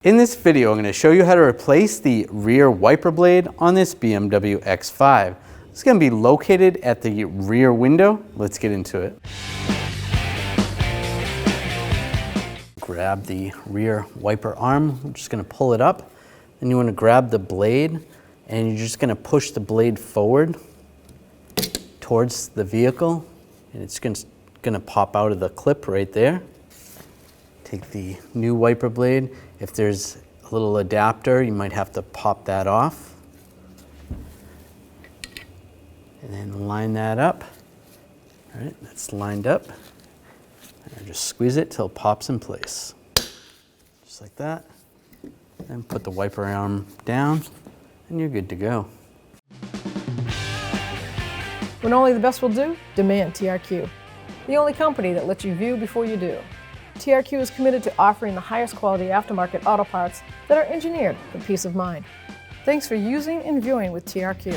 In this video, I'm going to show you how to replace the rear wiper blade on this BMW X5. It's going to be located at the rear window. Let's get into it. Grab the rear wiper arm. I'm just going to pull it up. Then you want to grab the blade and you're just going to push the blade forward towards the vehicle. And it's going to pop out of the clip right there. Take the new wiper blade. If there's a little adapter, you might have to pop that off. And then line that up. All right, that's lined up. And just squeeze it till it pops in place. Just like that. Then put the wiper arm down, and you're good to go. When only the best will do, demand TRQ. The only company that lets you view before you do. TRQ is committed to offering the highest quality aftermarket auto parts that are engineered for peace of mind. Thanks for using and viewing with TRQ.